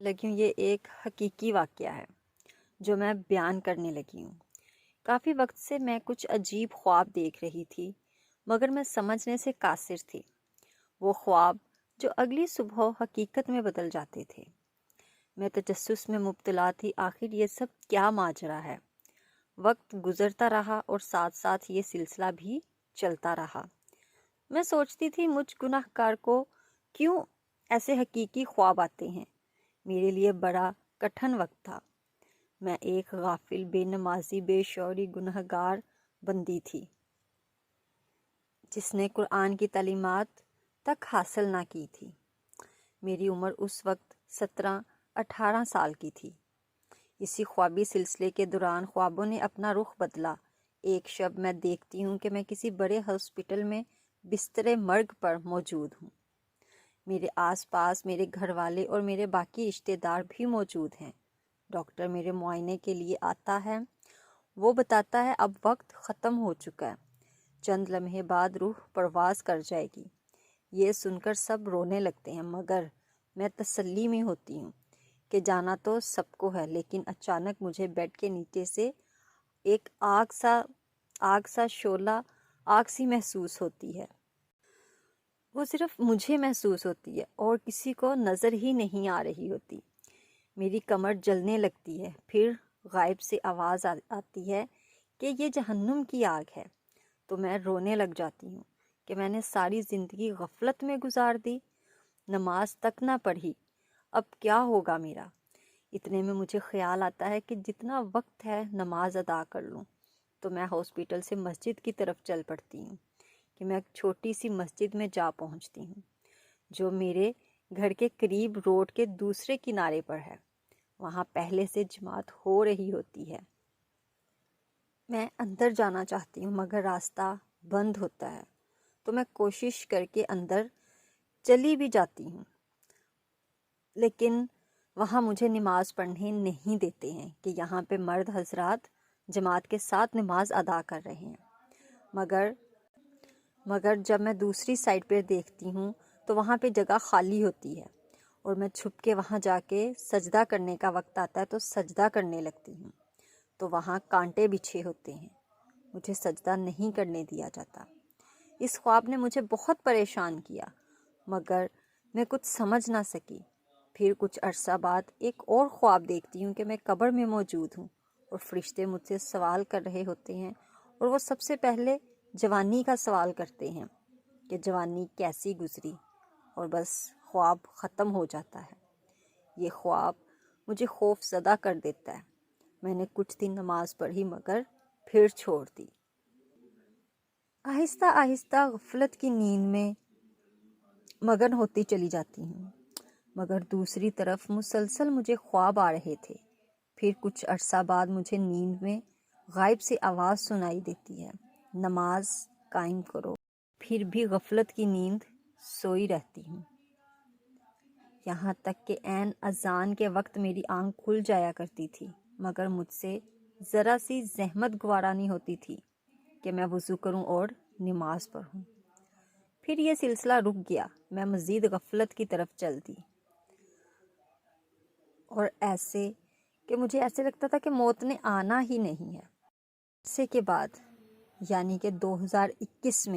لیکن یہ ایک حقیقی واقعہ ہے جو میں بیان کرنے لگی ہوں۔ کافی وقت سے میں کچھ عجیب خواب دیکھ رہی تھی، مگر میں سمجھنے سے قاصر تھی۔ وہ خواب جو اگلی صبح حقیقت میں بدل جاتے تھے۔ میں تجسس میں مبتلا تھی، آخر یہ سب کیا ماجرا ہے۔ وقت گزرتا رہا اور ساتھ ساتھ یہ سلسلہ بھی چلتا رہا۔ میں سوچتی تھی مجھ گناہ گار کو کیوں ایسے حقیقی خواب آتے ہیں۔ میرے لیے بڑا کٹھن وقت تھا۔ میں ایک غافل، بے نمازی، بے شعوری گناہ گار بندی تھی جس نے قرآن کی تعلیمات تک حاصل نہ کی تھی۔ میری عمر اس وقت 17-18 سال کی تھی۔ اسی خوابی سلسلے کے دوران خوابوں نے اپنا رخ بدلا۔ ایک شب میں دیکھتی ہوں کہ میں کسی بڑے ہاسپٹل میں بستر مرگ پر موجود ہوں۔ میرے آس پاس میرے گھر والے اور میرے باقی رشتہ دار بھی موجود ہیں۔ ڈاکٹر میرے معائنے کے لیے آتا ہے۔ وہ بتاتا ہے اب وقت ختم ہو چکا ہے، چند لمحے بعد روح پرواز کر جائے گی۔ یہ سن کر سب رونے لگتے ہیں، مگر میں تسلی میں ہوتی ہوں کہ جانا تو سب کو ہے۔ لیکن اچانک مجھے بیڈ کے نیچے سے ایک آگ سا شعلہ، آگ سی محسوس ہوتی ہے۔ وہ صرف مجھے محسوس ہوتی ہے اور کسی کو نظر ہی نہیں آ رہی ہوتی۔ میری کمر جلنے لگتی ہے، پھر غائب سے آواز آتی ہے کہ یہ جہنم کی آگ ہے۔ تو میں رونے لگ جاتی ہوں کہ میں نے ساری زندگی غفلت میں گزار دی، نماز تک نہ پڑھی، اب کیا ہوگا میرا۔ اتنے میں مجھے خیال آتا ہے کہ جتنا وقت ہے نماز ادا کر لوں۔ تو میں ہاسپٹل سے مسجد کی طرف چل پڑتی ہوں کہ میں ایک چھوٹی سی مسجد میں جا پہنچتی ہوں جو میرے گھر کے قریب روڈ کے دوسرے کنارے پر ہے۔ وہاں پہلے سے جماعت ہو رہی ہوتی ہے۔ میں اندر جانا چاہتی ہوں مگر راستہ بند ہوتا ہے، تو میں کوشش کر کے اندر چلی بھی جاتی ہوں، لیکن وہاں مجھے نماز پڑھنے نہیں دیتے ہیں کہ یہاں پہ مرد حضرات جماعت کے ساتھ نماز ادا کر رہے ہیں۔ مگر جب میں دوسری سائڈ پہ دیکھتی ہوں تو وہاں پہ جگہ خالی ہوتی ہے اور میں چھپ کے وہاں جا کے سجدہ کرنے کا وقت آتا ہے تو سجدہ کرنے لگتی ہوں، تو وہاں کانٹے بچھے ہوتے ہیں، مجھے سجدہ نہیں کرنے دیا جاتا۔ اس خواب نے مجھے بہت پریشان کیا، مگر میں کچھ سمجھ نہ سکی۔ پھر کچھ عرصہ بعد ایک اور خواب دیکھتی ہوں کہ میں قبر میں موجود ہوں اور فرشتے مجھ سے سوال کر رہے ہوتے ہیں، اور وہ سب سے پہلے جوانی کا سوال کرتے ہیں کہ جوانی کیسی گزری، اور بس خواب ختم ہو جاتا ہے۔ یہ خواب مجھے خوف زدہ کر دیتا ہے۔ میں نے کچھ دن نماز پڑھی مگر پھر چھوڑ دی۔ آہستہ آہستہ غفلت کی نیند میں مگن ہوتی چلی جاتی ہوں، مگر دوسری طرف مسلسل مجھے خواب آ رہے تھے۔ پھر کچھ عرصہ بعد مجھے نیند میں غائب سے آواز سنائی دیتی ہے، نماز قائم کرو۔ پھر بھی غفلت کی نیند سوئی رہتی ہوں، یہاں تک کہ عین اذان کے وقت میری آنکھ کھل جایا کرتی تھی، مگر مجھ سے ذرا سی زحمت گوارا نہیں ہوتی تھی کہ میں وضو کروں اور نماز پڑھوں۔ پھر یہ سلسلہ رک گیا، میں مزید غفلت کی طرف چل دی، اور ایسے کہ مجھے ایسے لگتا تھا کہ موت نے آنا ہی نہیں ہے۔ عرصے کے بعد یعنی کہ 2021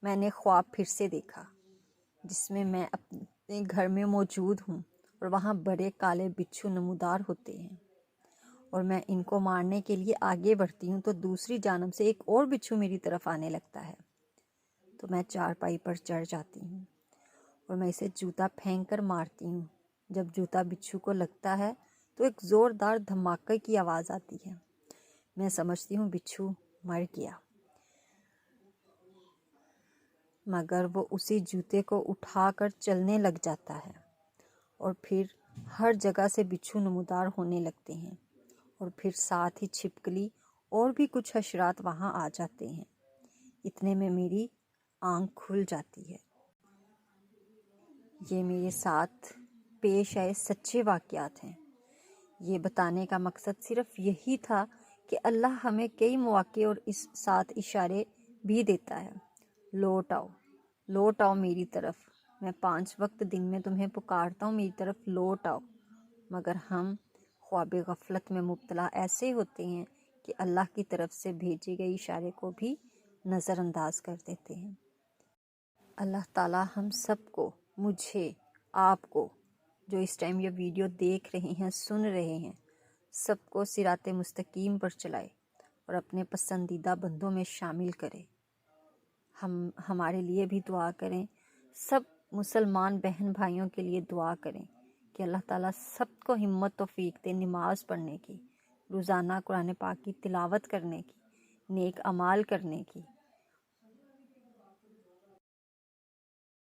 میں نے خواب پھر سے دیکھا، جس میں اپنے گھر میں موجود ہوں اور وہاں بڑے کالے بچھو نمودار ہوتے ہیں، اور میں ان کو مارنے کے لیے آگے بڑھتی ہوں تو دوسری جانب سے ایک اور بچھو میری طرف آنے لگتا ہے، تو میں چارپائی پر چڑھ جاتی ہوں اور میں اسے جوتا پھینک کر مارتی ہوں۔ جب جوتا بچھو کو لگتا ہے تو ایک زوردار دھماکے کی آواز آتی ہے۔ میں سمجھتی ہوں بچھو مر گیا، مگر وہ اسی جوتے کو اٹھا کر چلنے لگ جاتا ہے، اور پھر ہر جگہ سے بچھو نمودار ہونے لگتے ہیں، اور پھر ساتھ ہی چھپکلی اور بھی کچھ حشرات وہاں آ جاتے ہیں۔ اتنے میں میری آنکھ کھل جاتی ہے۔ یہ میرے ساتھ پیش آئے سچے واقعات ہیں۔ یہ بتانے کا مقصد صرف یہی تھا کہ اللہ ہمیں کئی مواقع اور اس ساتھ اشارے بھی دیتا ہے۔ لوٹ آؤ میری طرف، میں 5 وقت دن میں تمہیں پکارتا ہوں، میری طرف لوٹ آؤ، مگر ہم خواب غفلت میں مبتلا ایسے ہوتے ہیں کہ اللہ کی طرف سے بھیجے گئے اشارے کو بھی نظر انداز کر دیتے ہیں۔ اللہ تعالیٰ ہم سب کو، مجھے، آپ کو، جو اس ٹائم یہ ویڈیو دیکھ رہے ہیں، سن رہے ہیں، سب کو صراط مستقیم پر چلائے اور اپنے پسندیدہ بندوں میں شامل کرے۔ ہمارے لیے بھی دعا کریں، سب مسلمان بہن بھائیوں کے لیے دعا کریں کہ اللہ تعالیٰ سب کو ہمت توفیق دے نماز پڑھنے کی، روزانہ قرآن پاک کی تلاوت کرنے کی، نیک اعمال کرنے کی،